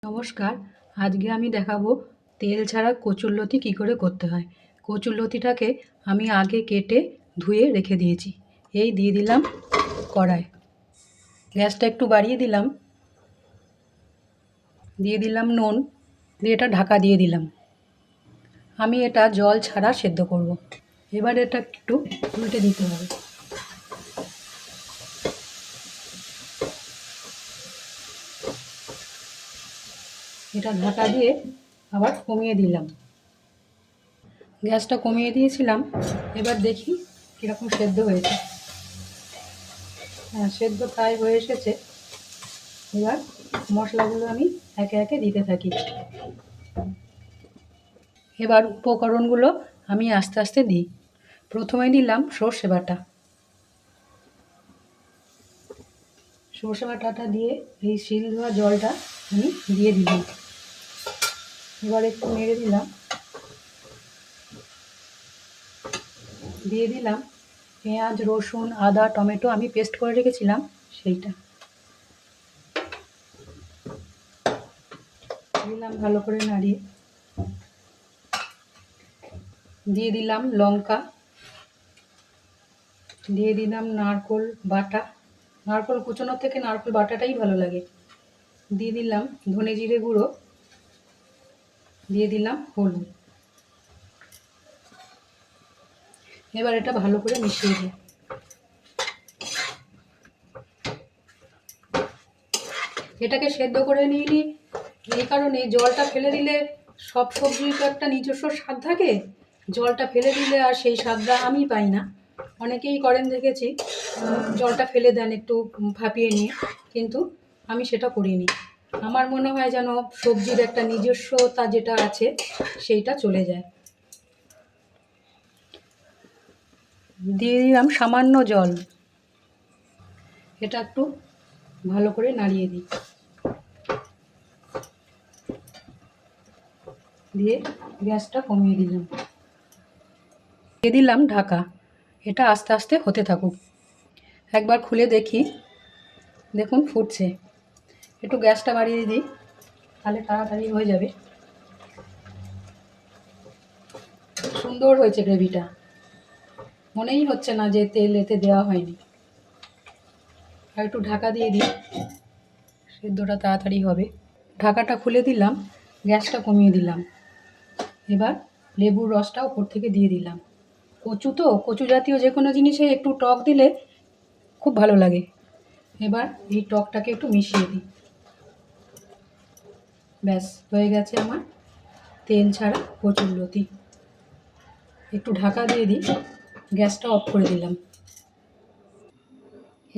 নমস্কার। আজকে আমি দেখাবো তেল ছাড়া কচুরলতি কী করে করতে হয়। কচুরলতিটাকে আমি আগে কেটে ধুয়ে রেখে দিয়েছি। এই দিয়ে দিলাম কড়ায়, গ্যাসটা একটু বাড়িয়ে দিলাম, দিয়ে দিলাম নুন, দিয়ে এটা ঢাকা দিয়ে দিলাম। আমি এটা জল ছাড়া সেদ্ধ করব। এবার এটা একটু উল্টে দিতে হবে। এটা ঢাকা দিয়ে আবার কমিয়ে দিলাম। গ্যাসটা কমিয়ে দিয়েছিলাম। এবার দেখি কীরকম সেদ্ধ হয়েছে। হ্যাঁ, সেদ্ধ প্রায় হয়ে এসেছে। এবার মশলাগুলো আমি একে একে দিতে থাকি। এবার উপকরণগুলো আমি আস্তে আস্তে দিই। প্রথমে দিলাম সর্ষে বাটা। সর্ষে বাটাটা দিয়ে এই শিল ধোয়া জলটা আমি দিয়ে দিলাম। এবার একটু নেড়ে দিলাম। দিয়ে দিলাম পেঁয়াজ, রসুন, আদা, টমেটো আমি পেস্ট করে রেখেছিলাম সেইটা দিলাম। ভালো করে নাড়িয়ে দিয়ে দিলাম লঙ্কা, দিয়ে দিলাম নারকেল বাটা। নারকেল কুচোনোর থেকে নারকেল বাটাটাই ভালো লাগে। দিয়ে দিলাম ধনে জিরে গুঁড়ো, দিয়ে দিলাম হলুদ। এবার এটা ভালো করে মিশিয়ে দিই। এটাকে সেদ্ধ করে নিয়ে নিই এই কারণে, জলটা ফেলে দিলে সব সবজির তো একটা নিজস্ব স্বাদ থাকে। জলটা ফেলে দিলে আর সেই স্বাদটা আমি পাই না। অনেকেই করেন দেখেছি, জলটা ফেলে দেন একটু ভাপিয়ে নিয়ে, কিন্তু আমি সেটা করিনি। আমার মনে হয় যেন সবজির একটা নিজস্বতা যেটা আছে সেইটা চলে যায়। দিয়ে দিলাম সামান্য জল। এটা একটু ভালো করে নাড়িয়ে দিই, দিয়ে গ্যাসটা কমিয়ে দিলাম। দিয়ে দিলাম ঢাকা। এটা আস্তে আস্তে হতে থাকুক। একবার খুলে দেখি, দেখুন ফুটছে। একটু গ্যাসটা বাড়িয়ে দিই, তাহলে তাড়াতাড়ি হয়ে যাবে। সুন্দর হয়েছে গ্রেভিটা, মনেই হচ্ছে না যে তেল এতে দেওয়া হয়নি। আর একটু ঢাকা দিয়ে দিই, সেদ্ধটা তাড়াতাড়ি হবে। ঢাকাটা খুলে দিলাম, গ্যাসটা কমিয়ে দিলাম। এবার লেবুর রসটা ওপর থেকে দিয়ে দিলাম। কচু জাতীয় যে কোনো জিনিসে একটু টক দিলে খুব ভালো লাগে। এবার এই টকটাকে একটু মিশিয়ে দিই। ব্যাস হয়ে গেছে আমার তেল ছাড়া কচুরলতি। একটু ঢাকা দিয়ে দিই, গ্যাসটা অফ করে দিলাম।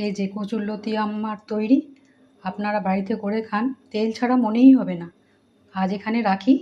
এই যে কচুরলতি আমার তৈরি। আপনারা বাড়িতে করে খান, তেল ছাড়া মনেই হবে না। আজ এখানে রাখি।